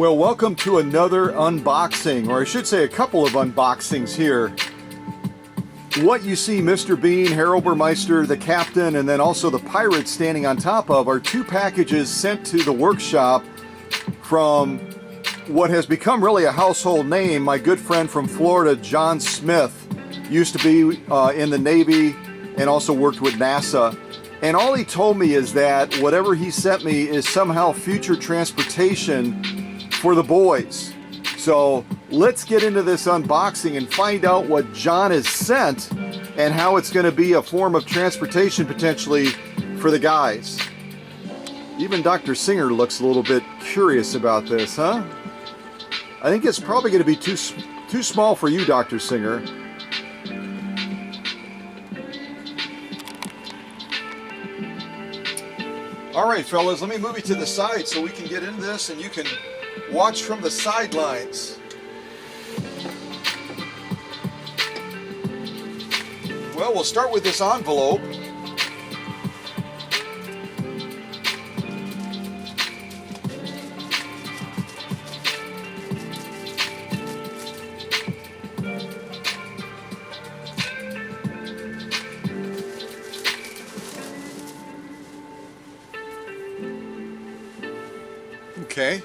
Well, welcome to another unboxing, or I should say a couple of unboxings here. What you see Mr. Bean, Harold Burmeister, the captain, and then also the pirate standing on top of are two packages sent to the workshop from what has become really a household name, my good friend from Florida, Jon Smith. Used to be in the Navy and also worked with NASA. And all he told me is that whatever he sent me is somehow future transportation for the boys. So let's get into this unboxing and find out what Jon has sent and how it's going to be a form of transportation potentially for the guys. Even Dr. Singer looks a little bit curious about this, huh? I think it's probably going to be too small for you, Dr. Singer. All right, fellas, let me move you to the side so we can get into this and you can watch from the sidelines. Well, we'll start with this envelope. Okay.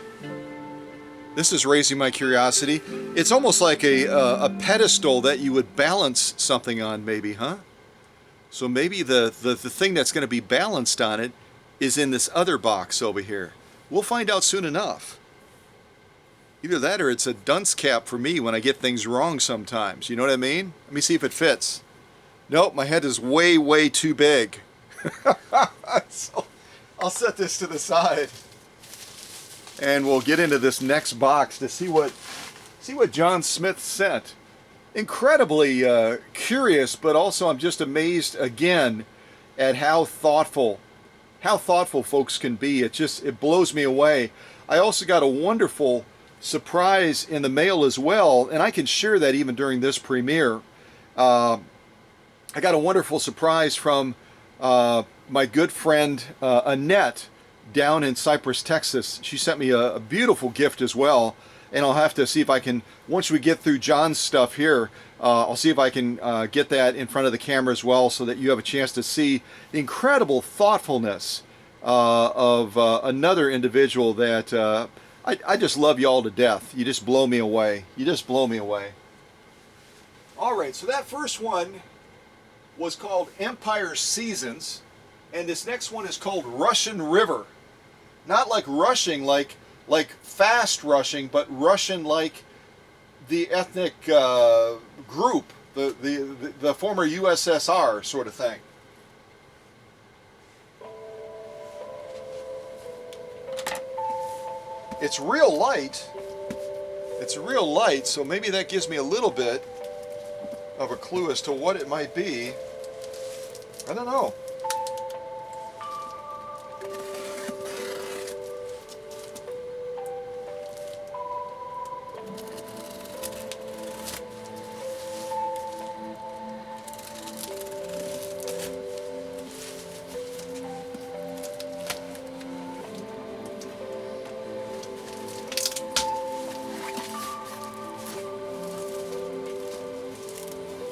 This is raising my curiosity. It's almost like a pedestal that you would balance something on, maybe, huh? So maybe the thing that's going to be balanced on it is in this other box over here. We'll find out soon enough. Either that or it's a dunce cap for me when I get things wrong sometimes. You know what I mean? Let me see if it fits. Nope, my head is way, way too big. So I'll set this to the side. And we'll get into this next box to see what Jon Smith sent. Incredibly curious, but also I'm just amazed again at how thoughtful folks can be. It blows me away. I also got a wonderful surprise in the mail as well, and I can share that even during this premiere. I got a wonderful surprise from my good friend Annette down in Cypress, Texas. She sent me a beautiful gift as well, and I'll have to see if I can, once we get through Jon's stuff here, I'll see if I can get that in front of the camera as well so that you have a chance to see the incredible thoughtfulness of another individual that I just love y'all to death. You just blow me away. You just blow me away. All right, so that first one was called Empire Seasons, and this next one is called Russian River. Not like rushing, like fast rushing, but Russian like the ethnic group, the former USSR sort of thing. It's real light. It's real light, so maybe that gives me a little bit of a clue as to what it might be. I don't know.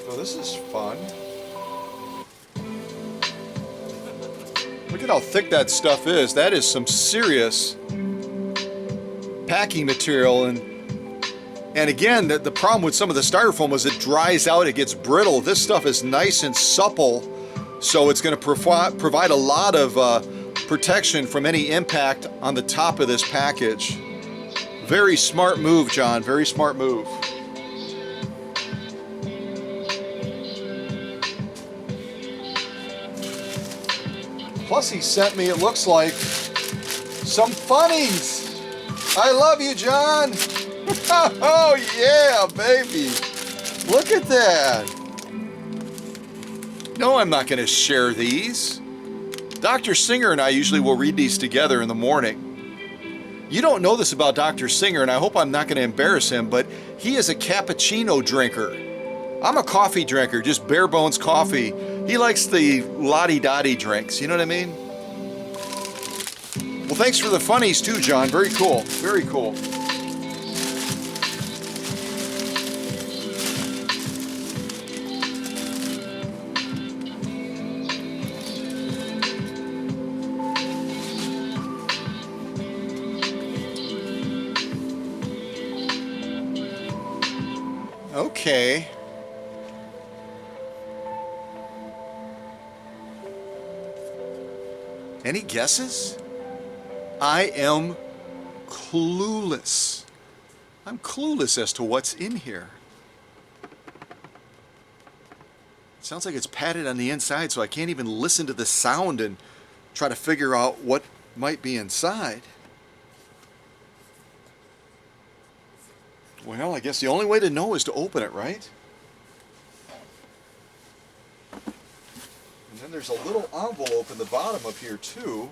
So this is fun. Look at how thick that stuff is. That is some serious packing material. And again, the problem with some of the styrofoam is it dries out, it gets brittle. This stuff is nice and supple, so it's going to provide a lot of protection from any impact on the top of this package. Very smart move, Jon. Very smart move. Plus he sent me, it looks like, some funnies. I love you, Jon. Oh yeah, baby. Look at that. No, I'm not going to share these. Dr. Singer and I usually will read these together in the morning. You don't know this about Dr. Singer, and I hope I'm not going to embarrass him, but he is a cappuccino drinker. I'm a coffee drinker, just bare bones coffee. He likes the lottie-dottie drinks, you know what I mean? Well, thanks for the funnies too, Jon. Very cool. Very cool. Okay. Any guesses? I am clueless. I'm clueless as to what's in here. It sounds like it's padded on the inside, so I can't even listen to the sound and try to figure out what might be inside. Well, I guess the only way to know is to open it, right? And then there's a little envelope in the bottom of here, too.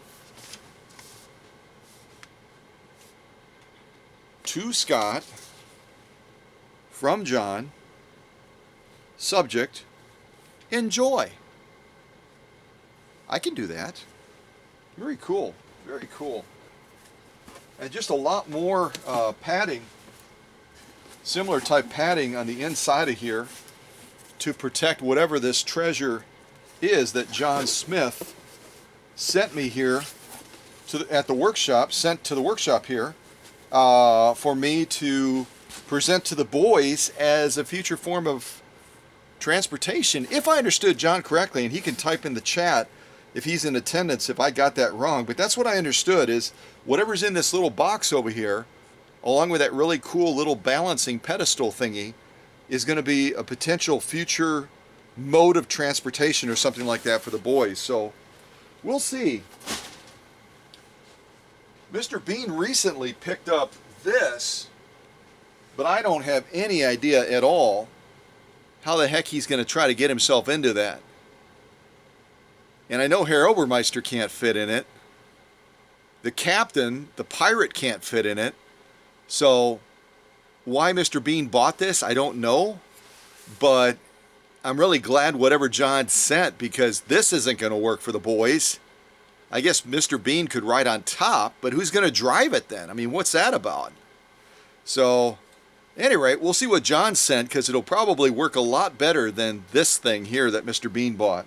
To Scott, from Jon, subject, enjoy. I can do that. Very cool, very cool. And just a lot more padding, similar type padding on the inside of here to protect whatever this treasure is that Jon Smith sent me here at the workshop, sent to the workshop here for me to present to the boys as a future form of transportation. If I understood Jon correctly, and he can type in the chat if he's in attendance if I got that wrong, but that's what I understood, is whatever's in this little box over here, along with that really cool little balancing pedestal thingy, is going to be a potential future mode of transportation or something like that for the boys. So we'll see. Mr. Bean recently picked up this, but I don't have any idea at all how the heck he's going to try to get himself into that. And I know Herr Obermeister can't fit in it. The captain, the pirate, can't fit in it. So why Mr. Bean bought this, I don't know. But I'm really glad whatever Jon sent, because this isn't going to work for the boys. I guess Mr. Bean could ride on top, but who's going to drive it then? I mean, what's that about? So, at any rate, we'll see what Jon sent, because it'll probably work a lot better than this thing here that Mr. Bean bought.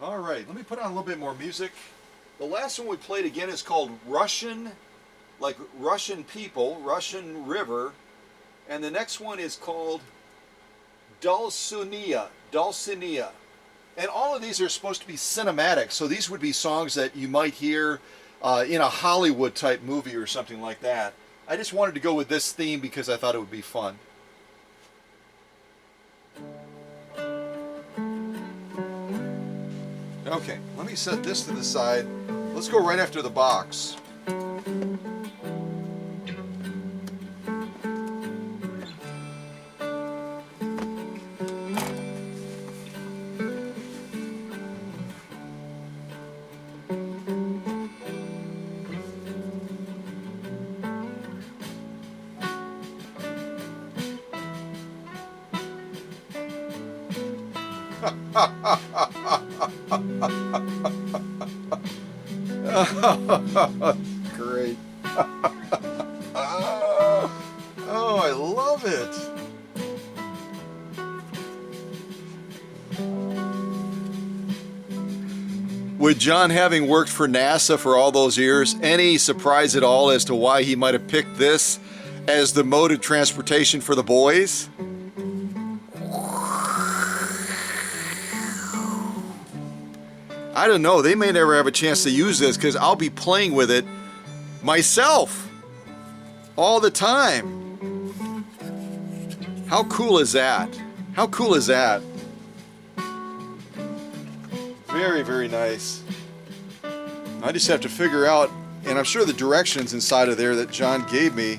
All right, let me put on a little bit more music. The last one we played again is called Russian, like Russian people, Russian river. And the next one is called Dulcinea. Dulcinea. And all of these are supposed to be cinematic, so these would be songs that you might hear in a Hollywood type movie or something like that. I just wanted to go with this theme because I thought it would be fun. Okay, let me set this to the side. Let's go right after the box. Great. Oh, I love it. With Jon having worked for NASA for all those years, any surprise at all as to why he might have picked this as the mode of transportation for the boys? I don't know, they may never have a chance to use this because I'll be playing with it myself all the time. How cool is that? How cool is that? Very, very nice. I just have to figure out, and I'm sure the directions inside of there that Jon gave me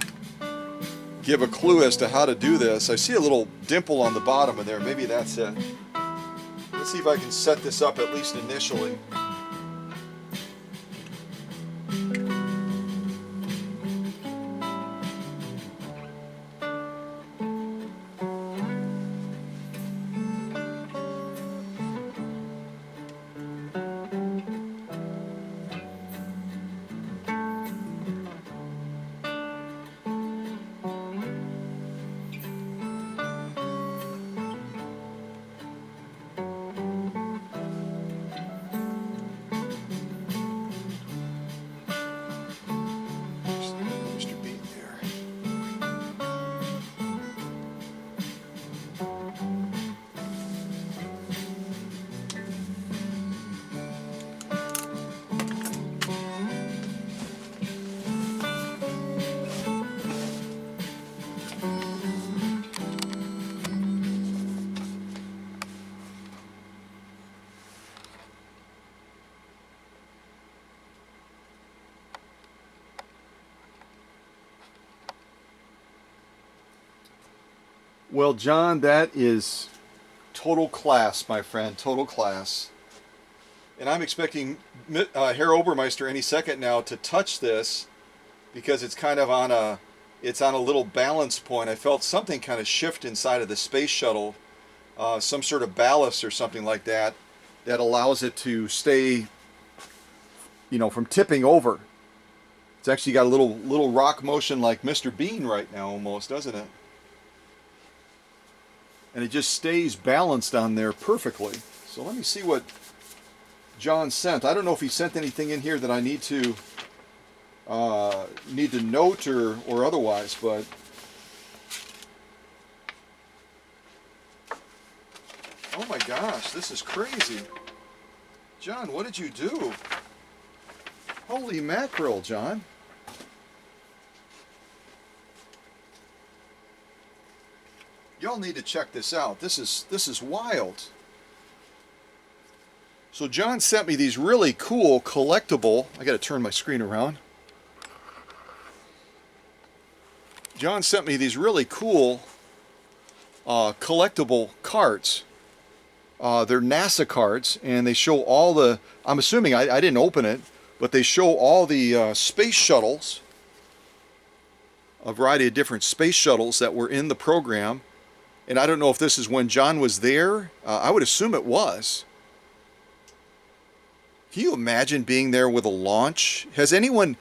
give a clue as to how to do this. I see a little dimple on the bottom of there, maybe that's it. Let's see if I can set this up at least initially. Well, John, that is total class, my friend, total class. And I'm expecting Herr Obermeister any second now to touch this because it's kind of on it's on a little balance point. I felt something kind of shift inside of the space shuttle, some sort of ballast or something like that, that allows it to stay, from tipping over. It's actually got a little rock motion like Mr. Bean right now almost, doesn't it? And it just stays balanced on there perfectly. So let me see what Jon sent. I don't know if he sent anything in here that I need to note or otherwise, but oh my gosh, this is crazy. Jon, what did you do? Holy mackerel, Jon. Y'all need to check this out. This is wild. So Jon sent me these really cool collectible. I got to turn my screen around. Jon sent me these really cool collectible cards. They're NASA cards, and they show all the. I'm assuming I didn't open it, but they show all the space shuttles. A variety of different space shuttles that were in the program. And I don't know if this is when Jon was there. I would assume it was. Can you imagine being there with a launch? If anyone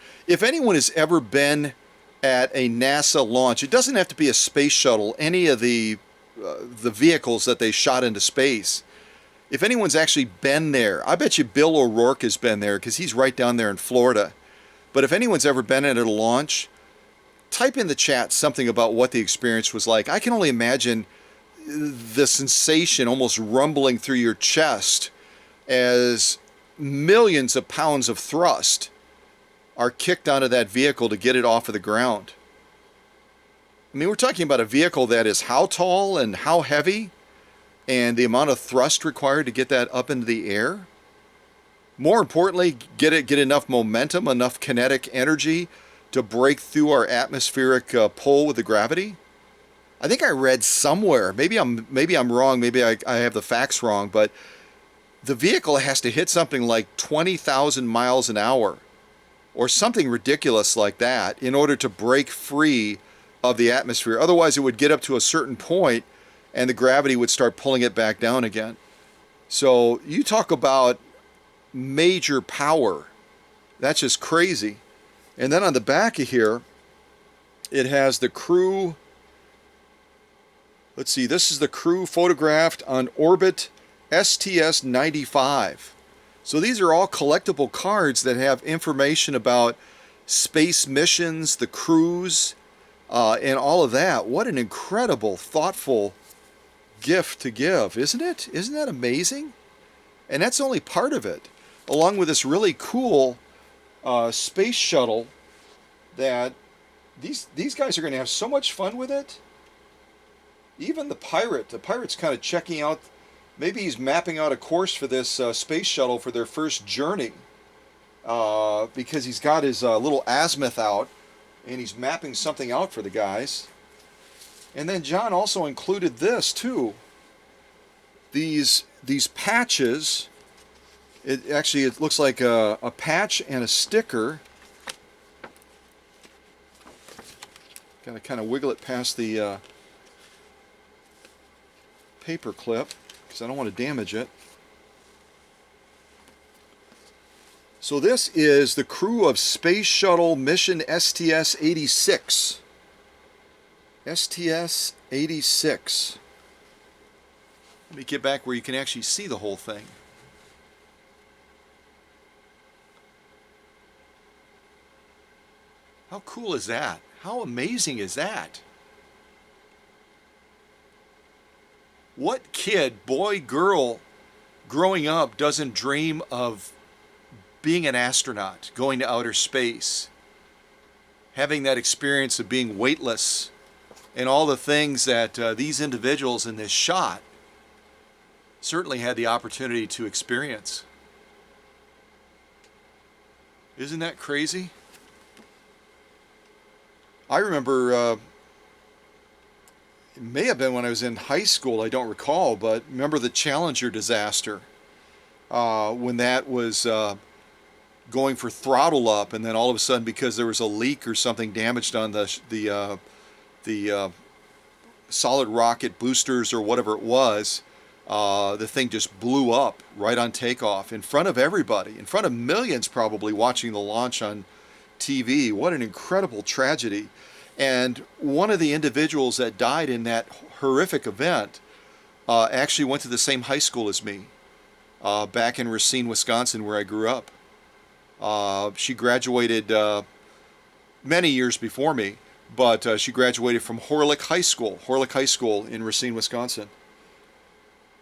has ever been at a NASA launch, it doesn't have to be a space shuttle, any of the vehicles that they shot into space. If anyone's actually been there, I bet you Bill O'Rourke has been there because he's right down there in Florida. But if anyone's ever been at a launch, type in the chat something about what the experience was like. I can only imagine the sensation almost rumbling through your chest as millions of pounds of thrust are kicked onto that vehicle to get it off of the ground. I mean, we're talking about a vehicle that is how tall and how heavy, and the amount of thrust required to get that up into the air. More importantly, get enough momentum, enough kinetic energy to break through our atmospheric pull with the gravity. I think I read somewhere, maybe I'm wrong, maybe I have the facts wrong, but the vehicle has to hit something like 20,000 miles an hour or something ridiculous like that in order to break free of the atmosphere. Otherwise, it would get up to a certain point and the gravity would start pulling it back down again. So you talk about major power. That's just crazy. And then on the back of here, it has the crew. Let's see, this is the crew photographed on orbit STS-95. So these are all collectible cards that have information about space missions, the crews, and all of that. What an incredible, thoughtful gift to give, isn't it? Isn't that amazing? And that's only part of it, along with this really cool space shuttle that these guys are going to have so much fun with it. Even the pilot's kind of checking out, maybe he's mapping out a course for this space shuttle for their first journey, because he's got his little azimuth out and he's mapping something out for the guys. And then Jon also included this too. These patches. It looks like a patch and a sticker. Got to kind of wiggle it past the paper clip because I don't want to damage it. So this is the crew of Space Shuttle Mission STS-86. STS-86. Let me get back where you can actually see the whole thing. How cool is that? How amazing is that? What kid, boy, girl, growing up doesn't dream of being an astronaut, going to outer space, having that experience of being weightless, and all the things that these individuals in this shot certainly had the opportunity to experience? Isn't that crazy? I remember it may have been when I was in high school, I don't recall, but remember the Challenger disaster, when that was going for throttle up, and then all of a sudden, because there was a leak or something damaged on the solid rocket boosters or whatever it was, the thing just blew up right on takeoff in front of everybody, in front of millions probably watching the launch on TV. What an incredible tragedy. And one of the individuals that died in that horrific event actually went to the same high school as me, back in Racine, Wisconsin, where I grew up. She graduated many years before me, but she graduated from Horlick High School in Racine, Wisconsin.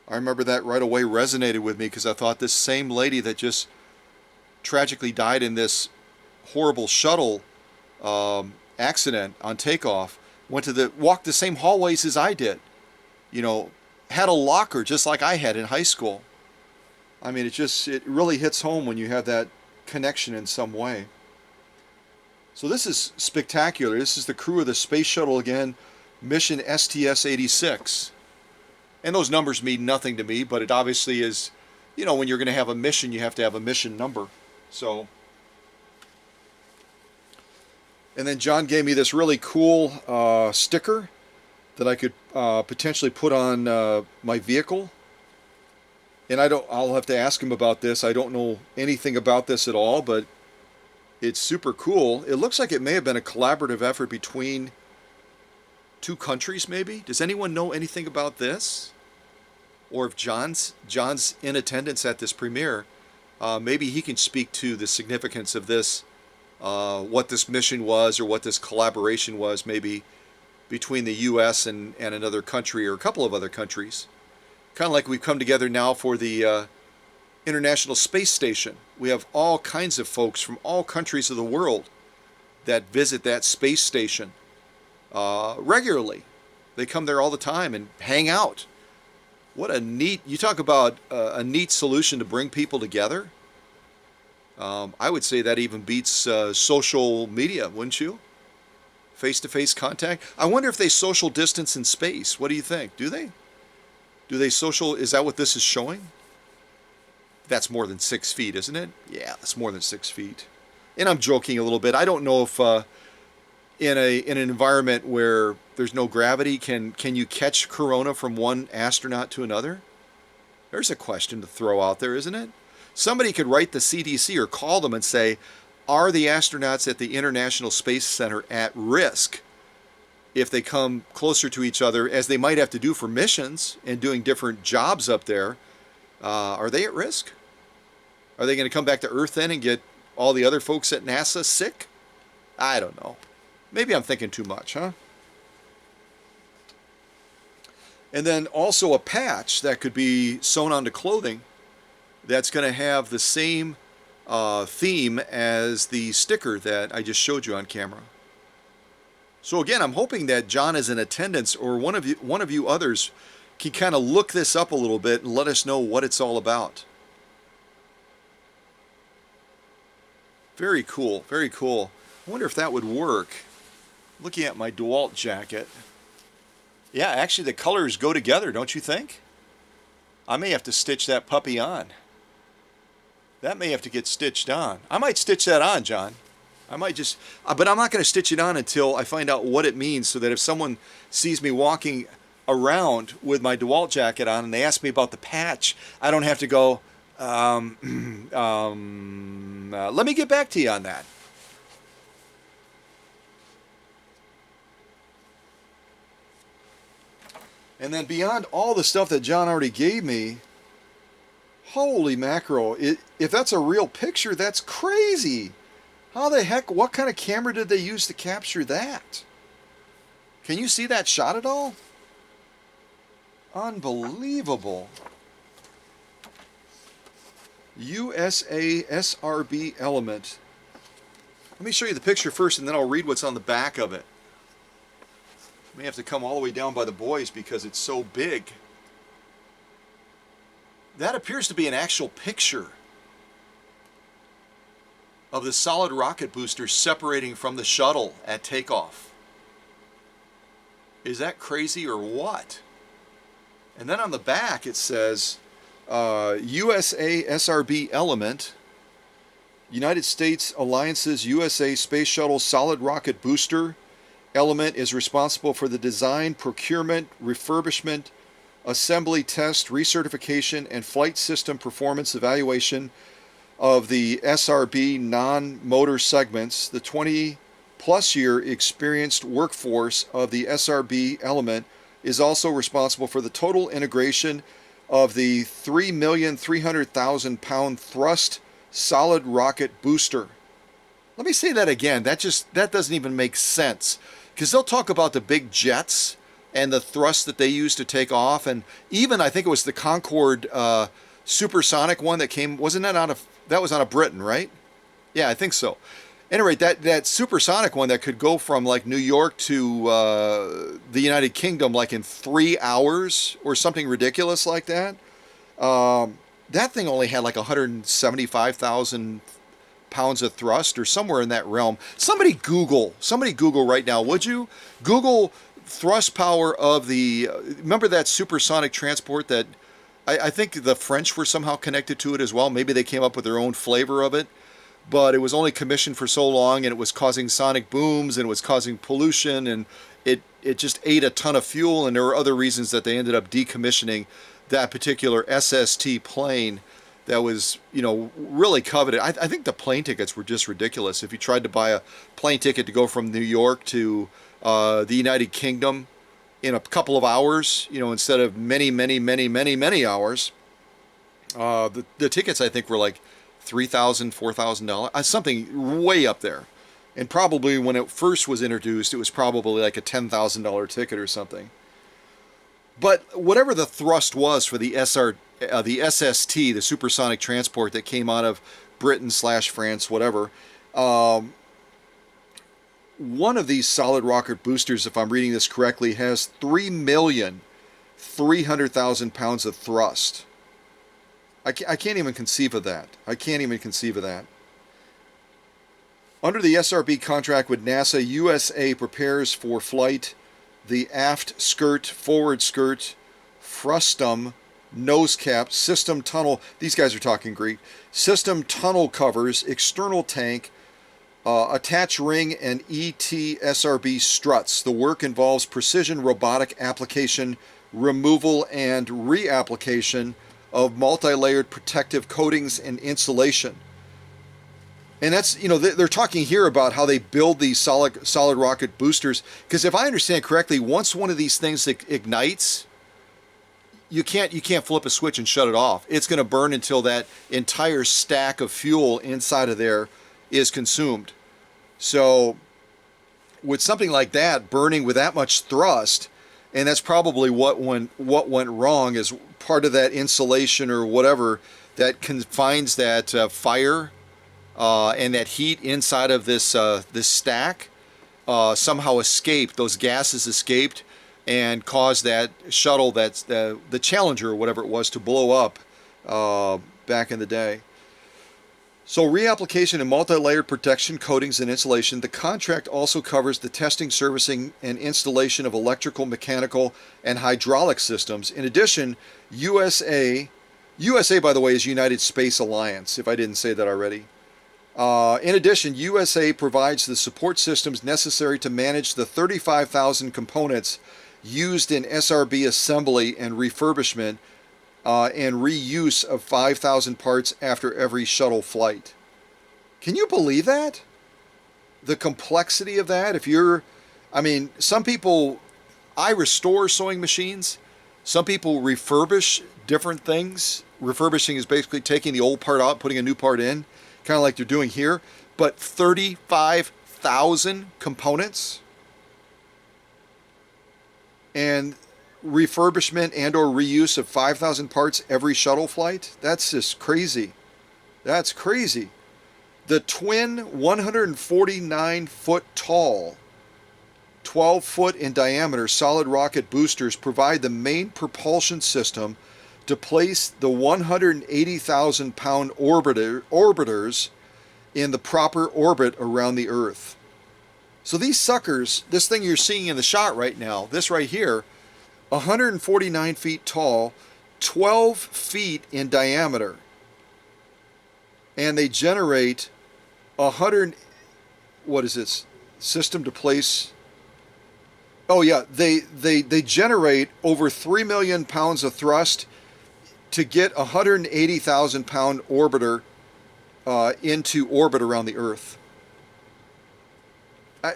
I remember that right away resonated with me, because I thought this same lady that just tragically died in this horrible shuttle accident on takeoff walked the same hallways as I did. You know, had a locker just like I had in high school. I mean, it really hits home when you have that connection in some way. So this is spectacular. This is the crew of the space shuttle again, mission STS-86. And those numbers mean nothing to me, but it obviously is, you know, when you're going to have a mission, you have to have a mission number. So, and then John gave me this really cool sticker that I could potentially put on my vehicle. And I'll have to ask him about this. I don't know anything about this at all, but it's super cool. It looks like it may have been a collaborative effort between two countries, maybe. Does anyone know anything about this? Or if John's in attendance at this premiere, maybe he can speak to the significance of this, what this mission was, or what this collaboration was, maybe between the U.S. and another country or a couple of other countries. Kind of like we've come together now for the International Space Station. We have all kinds of folks from all countries of the world that visit that space station regularly. They come there all the time and hang out. What a neat, you talk about a neat solution to bring people together. I would say that even beats social media, wouldn't you? Face-to-face contact. I wonder if they social distance in space. What do you think? Do they? Do they social, is that what this is showing? That's more than 6 feet, isn't it? Yeah, that's more than 6 feet. And I'm joking a little bit. I don't know if in an environment where there's no gravity, can you catch corona from one astronaut to another? There's a question to throw out there, isn't it? Somebody could write the CDC or call them and say, are the astronauts at the International Space Center at risk if they come closer to each other, as they might have to do for missions and doing different jobs up there? Are they at risk? Are they going to come back to Earth then and get all the other folks at NASA sick? I don't know. Maybe I'm thinking too much, huh? And then also a patch that could be sewn onto clothing that's going to have the same theme as the sticker that I just showed you on camera. So again, I'm hoping that John is in attendance, or one of you others can kind of look this up a little bit and let us know what it's all about. Very cool, very cool. I wonder if that would work. Looking at my DeWalt jacket. Yeah, actually the colors go together, don't you think? I may have to stitch that puppy on. That may have to get stitched on. I might stitch that on, John. I might just, but I'm not going to stitch it on until I find out what it means, so that if someone sees me walking around with my DeWalt jacket on and they ask me about the patch, I don't have to go, let me get back to you on that. And then beyond all the stuff that John already gave me, holy mackerel, if that's a real picture, that's crazy. How the heck, what kind of camera did they use to capture that? Can you see that shot at all? Unbelievable. USA SRB element. Let me show you the picture first, and then I'll read what's on the back of it. May have to come all the way down by the boys because it's so big. That appears to be an actual picture of the solid rocket booster separating from the shuttle at takeoff. Is that crazy or what? And then on the back it says USA SRB Element, United States Alliance's USA Space Shuttle Solid Rocket Booster. Element is responsible for the design, procurement, refurbishment, assembly, test, recertification, and flight system performance evaluation of the SRB non-motor segments. The 20-plus year experienced workforce of the SRB Element is also responsible for the total integration of the 3,300,000 pound thrust solid rocket booster. Let me say that again. That doesn't even make sense, because they'll talk about the big jets and the thrust that they use to take off, and even I think it was the Concorde supersonic one that came. Wasn't that that was out of Britain, right? Yeah, I think so. Anyway, that supersonic one that could go from like New York to the United Kingdom like in 3 hours or something ridiculous like that. That thing only had like 175,000 pounds of thrust or somewhere in that realm. Somebody Google right now, would you? Google thrust power of the, remember that supersonic transport that, I think the French were somehow connected to it as well. Maybe they came up with their own flavor of it, but it was only commissioned for so long, and it was causing sonic booms, and it was causing pollution, and it just ate a ton of fuel, and there were other reasons that they ended up decommissioning that particular SST plane that was, really coveted. I think the plane tickets were just ridiculous. If you tried to buy a plane ticket to go from New York to the United Kingdom in a couple of hours, instead of many hours, the tickets I think were like $3,000, $4,000, something way up there. And probably when it first was introduced, it was probably like a $10,000 ticket or something. But whatever the thrust was for the SST, the supersonic transport that came out of Britain/France, whatever, one of these solid rocket boosters, if I'm reading this correctly, has 3,300,000 pounds of thrust. I can't even conceive of that. Under the SRB contract with NASA, USA prepares for flight the aft skirt, forward skirt, frustum, nose cap, system tunnel, these guys are talking Greek, system tunnel covers, external tank, attach ring, and ET-SRB struts. The work involves precision robotic application, removal, and reapplication of multi-layered protective coatings and insulation. And that's, they're talking here about how they build these solid rocket boosters, because if I understand correctly, once one of these things ignites, you can't flip a switch and shut it off. It's going to burn until that entire stack of fuel inside of there is consumed. So with something like that burning with that much thrust, and that's probably what went wrong, is part of that insulation or whatever that confines that fire and that heat inside of this stack somehow escaped. Those gases escaped and caused that shuttle, that's the Challenger or whatever it was, to blow up back in the day. So reapplication and multi-layered protection, coatings, and insulation. The contract also covers the testing, servicing, and installation of electrical, mechanical, and hydraulic systems. In addition, USA, by the way, is United Space Alliance, if I didn't say that already. In addition, USA provides the support systems necessary to manage the 35,000 components used in SRB assembly and refurbishment and reuse of 5,000 parts after every shuttle flight. Can you believe that? The complexity of that? Some people, I restore sewing machines. Some people refurbish different things. Refurbishing is basically taking the old part out, putting a new part in, kind of like they're doing here. But 35,000 components and refurbishment and or reuse of 5,000 parts every shuttle flight? That's just crazy. That's crazy. The twin 149-foot tall, 12-foot in diameter solid rocket boosters provide the main propulsion system to place the 180,000-pound orbiters in the proper orbit around the Earth. So these suckers, this thing you're seeing in the shot right now, this right here, 149 feet tall, 12 feet in diameter. And they generate 100, what is this? System to place. Oh yeah, they generate over 3 million pounds of thrust to get a 180,000 pound orbiter into orbit around the Earth.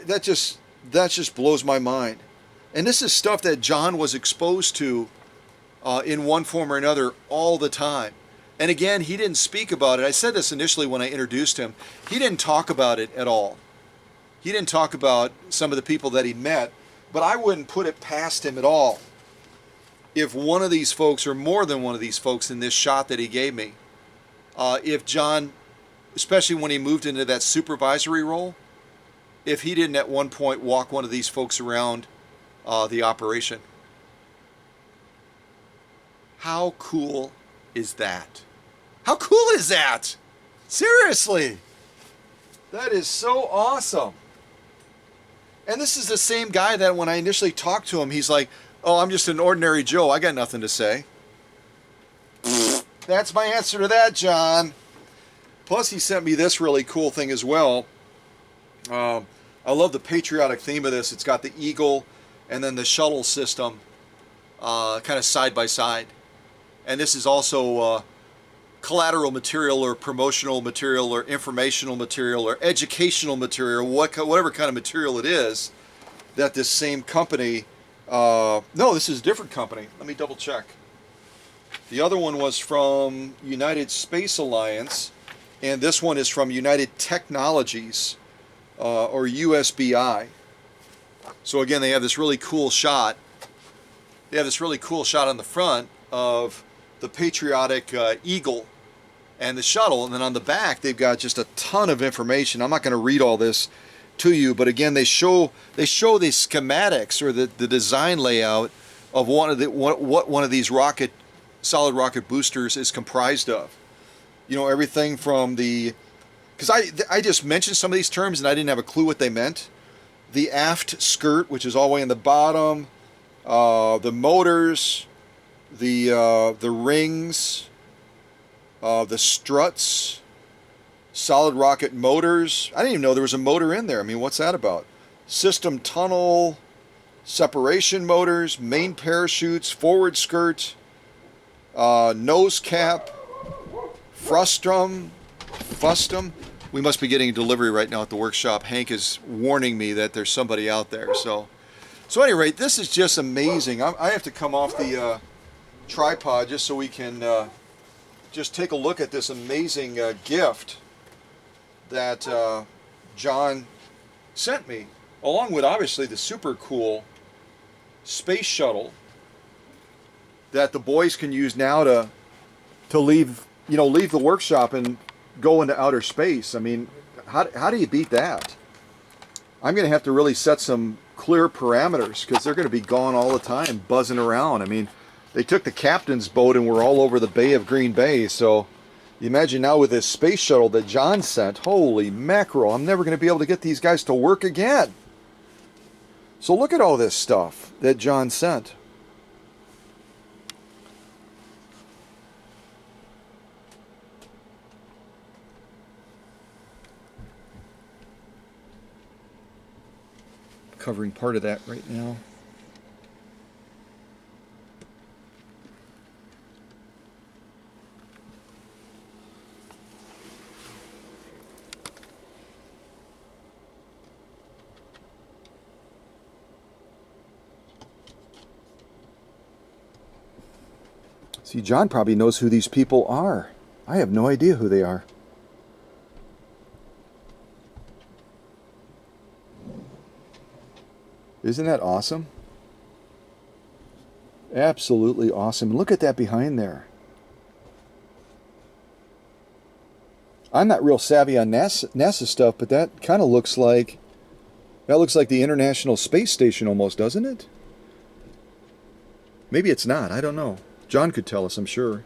That just blows my mind. And this is stuff that Jon was exposed to in one form or another all the time. And again, he didn't speak about it. I said this initially when I introduced him. He didn't talk about it at all. He didn't talk about some of the people that he met, but I wouldn't put it past him at all if one of these folks, or more than one of these folks in this shot that he gave me, if Jon, especially when he moved into that supervisory role, if he didn't at one point walk one of these folks around the operation. How cool is that? How cool is that? Seriously. That is so awesome. And this is the same guy that when I initially talked to him, he's like, oh, I'm just an ordinary Joe. I got nothing to say. That's my answer to that, Jon. Plus, he sent me this really cool thing as well. I love the patriotic theme of this. It's got the eagle and then the shuttle system kind of side by side. And this is also collateral material or promotional material or informational material or educational material, whatever kind of material it is, that this same company, no, this is a different company. Let me double check. The other one was from United Space Alliance, and this one is from United Technologies, or USBI. So again, they have this really cool shot. They have this really cool shot on the front of the patriotic eagle and the shuttle, and then on the back they've got just a ton of information. I'm not going to read all this to you, but again, they show the schematics or the design layout of what one of these solid rocket boosters is comprised of. You know, everything from the, because I just mentioned some of these terms and I didn't have a clue what they meant. The aft skirt, which is all the way in the bottom, the motors, the rings, the struts, solid rocket motors. I didn't even know there was a motor in there. I mean, what's that about? System tunnel, separation motors, main parachutes, forward skirt, nose cap, frustum. We must be getting a delivery right now at the workshop. Hank is warning me that there's somebody out there. So at any rate, this is just amazing. I have to come off the tripod just so we can just take a look at this amazing gift that Jon sent me, along with obviously the super cool space shuttle that the boys can use now to leave the workshop and go into outer space. I mean, how do you beat that? I'm going to have to really set some clear parameters because they're going to be gone all the time, buzzing around. I mean, they took the captain's boat and were all over the Bay of Green Bay. So you imagine now with this space shuttle that Jon sent, holy mackerel, I'm never going to be able to get these guys to work again. So look at all this stuff that Jon sent. Covering part of that right now. See, Jon probably knows who these people are. I have no idea who they are. Isn't that awesome? Absolutely awesome. Look at that behind there. I'm not real savvy on NASA stuff, but that kind of looks like the International Space Station almost, doesn't it? Maybe it's not. I don't know. Jon could tell us, I'm sure.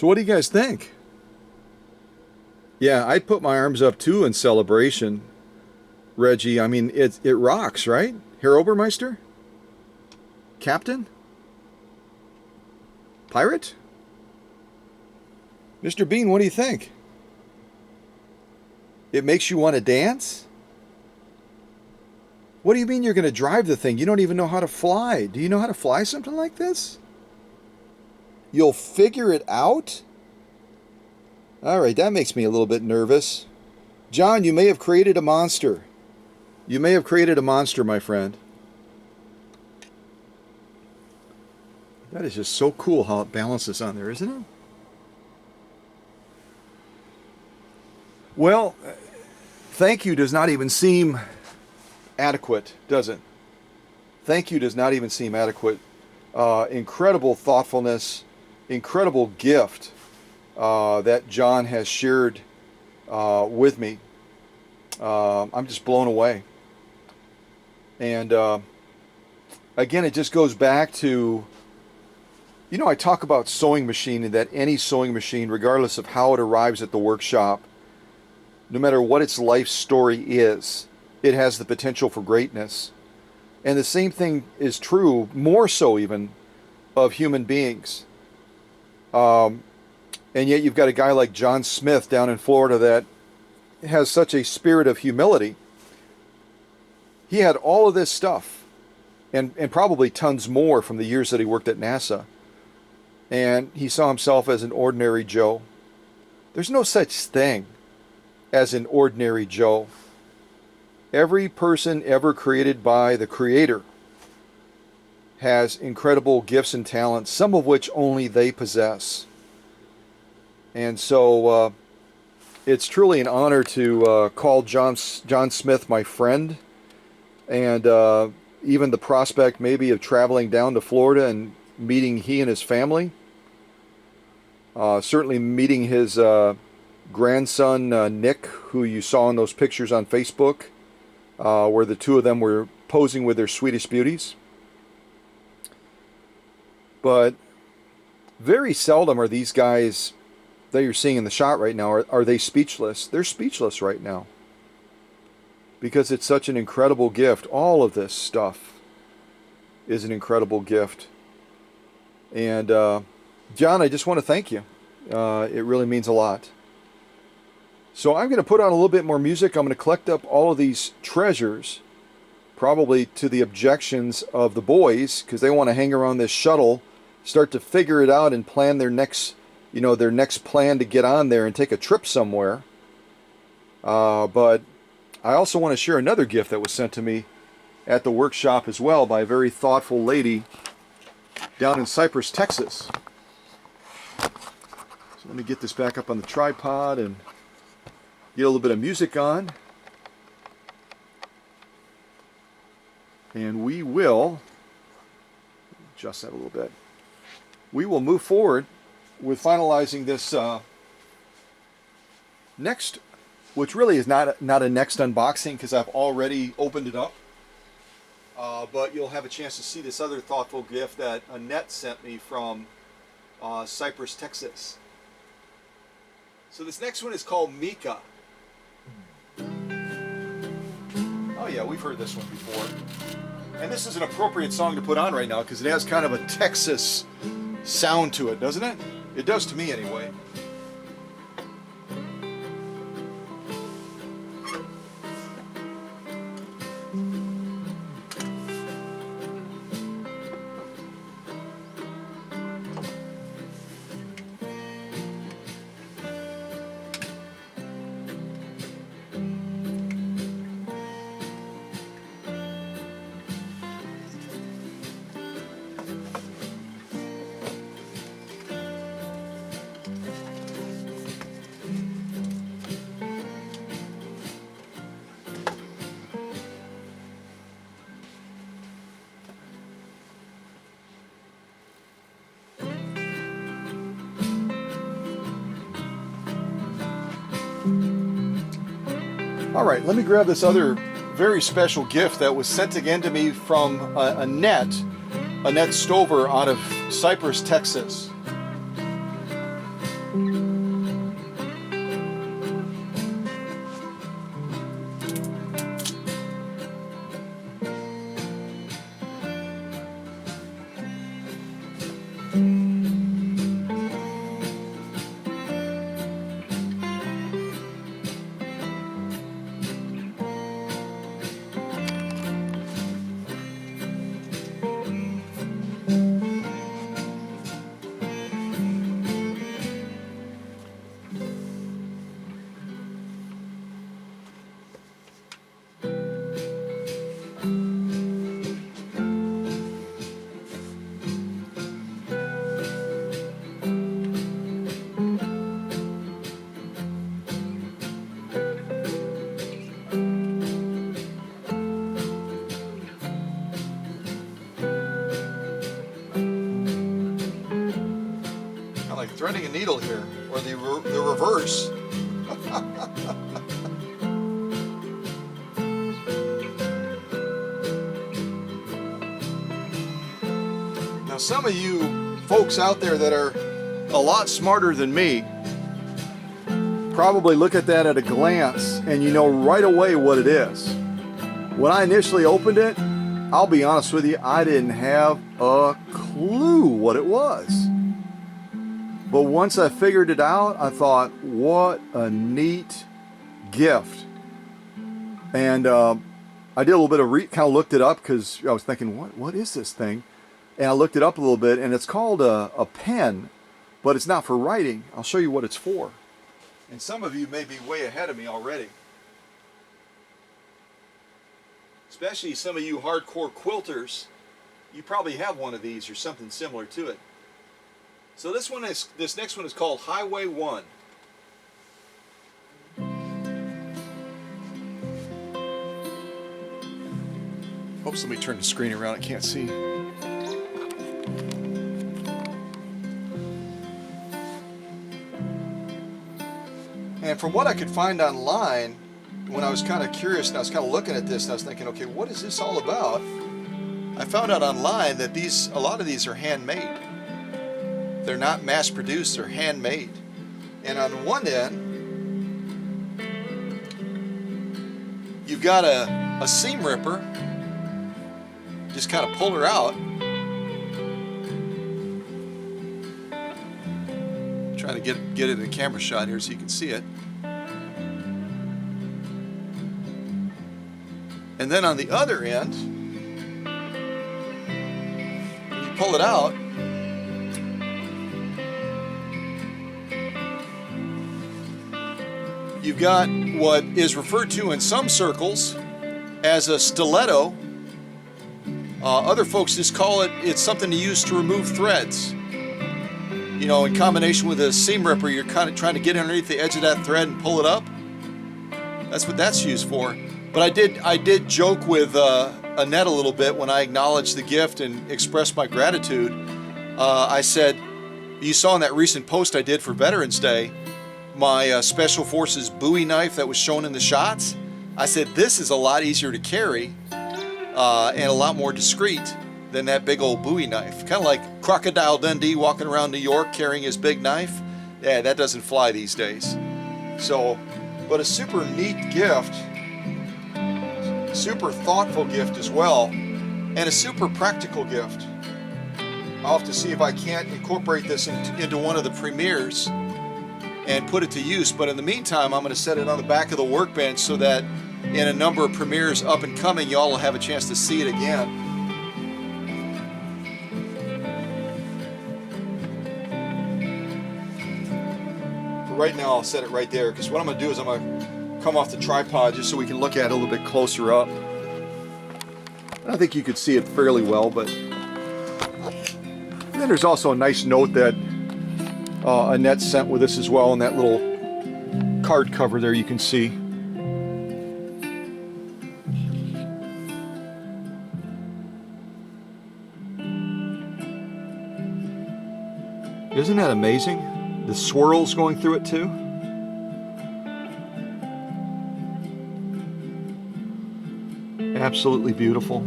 So what do you guys think? Yeah, I'd put my arms up too in celebration, Reggie. I mean, it rocks, right? Herr Obermeister? Captain? Pirate? Mr. Bean, what do you think? It makes you want to dance? What do you mean you're going to drive the thing? You don't even know how to fly. Do you know how to fly something like this? You'll figure it out? All right, that makes me a little bit nervous. John, you may have created a monster. You may have created a monster, my friend. That is just so cool how it balances on there, isn't it? Well, thank you does not even seem adequate, does it? Thank you does not even seem adequate. Incredible thoughtfulness, incredible gift that John has shared with me. I'm just blown away. And again, it just goes back to, you know, I talk about sewing machine and that any sewing machine, regardless of how it arrives at the workshop, no matter what its life story is, it has the potential for greatness. And the same thing is true, more so even, of human beings. And yet you've got a guy like Jon Smith down in Florida that has such a spirit of humility. He had all of this stuff, and probably tons more from the years that he worked at NASA. And he saw himself as an ordinary Joe. There's no such thing as an ordinary Joe. Every person ever created by the Creator has incredible gifts and talents, some of which only they possess. And so it's truly an honor to call Jon Smith my friend, and even the prospect maybe of traveling down to Florida and meeting he and his family. Certainly meeting his grandson Nick, who you saw in those pictures on Facebook, where the two of them were posing with their Swedish beauties. But very seldom are these guys that you're seeing in the shot right now, are they speechless? They're speechless right now. Because it's such an incredible gift. All of this stuff is an incredible gift. And John, I just want to thank you. It really means a lot. So I'm going to put on a little bit more music. I'm going to collect up all of these treasures, probably to the objections of the boys, because they want to hang around this shuttle, start to figure it out and plan their next, their next plan to get on there and take a trip somewhere. But I also want to share another gift that was sent to me at the workshop as well by a very thoughtful lady down in Cypress, Texas. So let me get this back up on the tripod and get a little bit of music on. And we will adjust that a little bit. We will move forward with finalizing this next, which really is not a next unboxing because I've already opened it up. But you'll have a chance to see this other thoughtful gift that Annette sent me from Cypress, Texas. So this next one is called Mika. Oh yeah, we've heard this one before. And this is an appropriate song to put on right now because it has kind of a Texas sound to it, doesn't it? It does to me anyway. All right, let me grab this other very special gift that was sent again to me from Annette Stover out of Cypress, Texas. threading a needle here, or the reverse. Now some of you folks out there that are a lot smarter than me probably look at that at a glance and you know right away what it is. When I initially opened it, I'll be honest with you, I didn't have a clue what it was. But once I figured it out, I thought, what a neat gift. And I did a little bit of kind of looked it up because I was thinking, what is this thing? And I looked it up a little bit, and it's called a pen, but it's not for writing. I'll show you what it's for. And some of you may be way ahead of me already. Especially some of you hardcore quilters, you probably have one of these or something similar to it. So this next one is called Highway 1. Oops, let me turn the screen around, I can't see. And from what I could find online, when I was kind of curious and I was kind of looking at this and I was thinking, okay, what is this all about? I found out online that a lot of these are handmade. They're not mass produced, they're handmade. And on one end, you've got a seam ripper. Just kind of pull her out. Trying to get it in a camera shot here so you can see it. And then on the other end, when you pull it out, you've got what is referred to in some circles as a stiletto. Other folks just call it's something to use to remove threads. You know, in combination with a seam ripper, you're kind of trying to get underneath the edge of that thread and pull it up. That's what that's used for. But I did joke with Annette a little bit when I acknowledged the gift and expressed my gratitude. I said, you saw in that recent post I did for Veterans Day, my Special Forces Bowie knife that was shown in the shots. I said, this is a lot easier to carry and a lot more discreet than that big old Bowie knife. Kind of like Crocodile Dundee walking around New York carrying his big knife. Yeah, that doesn't fly these days. So, but a super neat gift, super thoughtful gift as well, and a super practical gift. I'll have to see if I can't incorporate this into one of the premieres and put it to use, but in the meantime I'm going to set it on the back of the workbench so that in a number of premieres up and coming y'all will have a chance to see it again. For right now I'll set it right there, because what I'm going to do is I'm going to come off the tripod just so we can look at it a little bit closer up. I think you could see it fairly well, but and then there's also a nice note that Annette sent with us as well in that little card cover there you can see. Isn't that amazing? The swirls going through it too. Absolutely beautiful.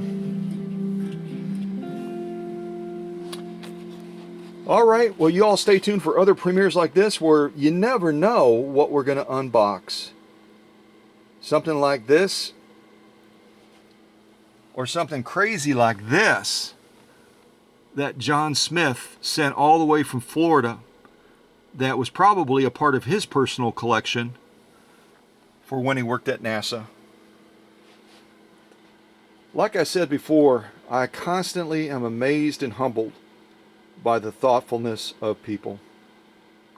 All right, well, you all stay tuned for other premieres like this where you never know what we're going to unbox. Something like this, or something crazy like this that Jon Smith sent all the way from Florida that was probably a part of his personal collection for when he worked at NASA. Like I said before, I constantly am amazed and humbled by the thoughtfulness of people.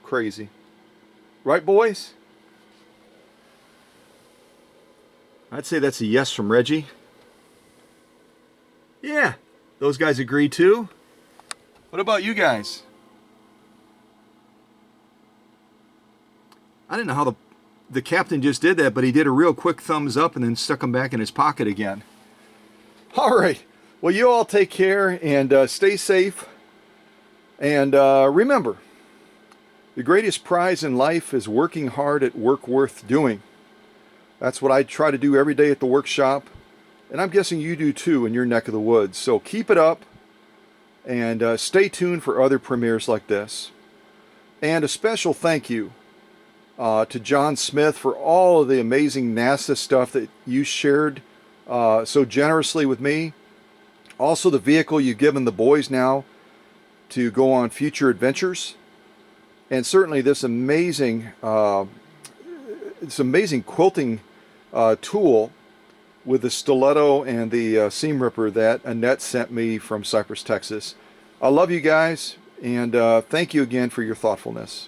Crazy. Right, boys? I'd say that's a yes from Reggie. Yeah, those guys agree too. What about you guys? I didn't know how the captain just did that, but he did a real quick thumbs up and then stuck them back in his pocket again. All right. Well, you all take care and stay safe. And remember, The greatest prize in life is working hard at work worth doing. That's what I try to do every day at the workshop, and I'm guessing you do too in your neck of the woods. So keep it up, and stay tuned for other premieres like this. And a special thank you to Jon Smith for all of the amazing NASA stuff that you shared so generously with me. Also the vehicle you've given the boys now to go on future adventures. And certainly this amazing quilting tool with the stiletto and the seam ripper that Annette sent me from Cypress, Texas. I love you guys, and thank you again for your thoughtfulness.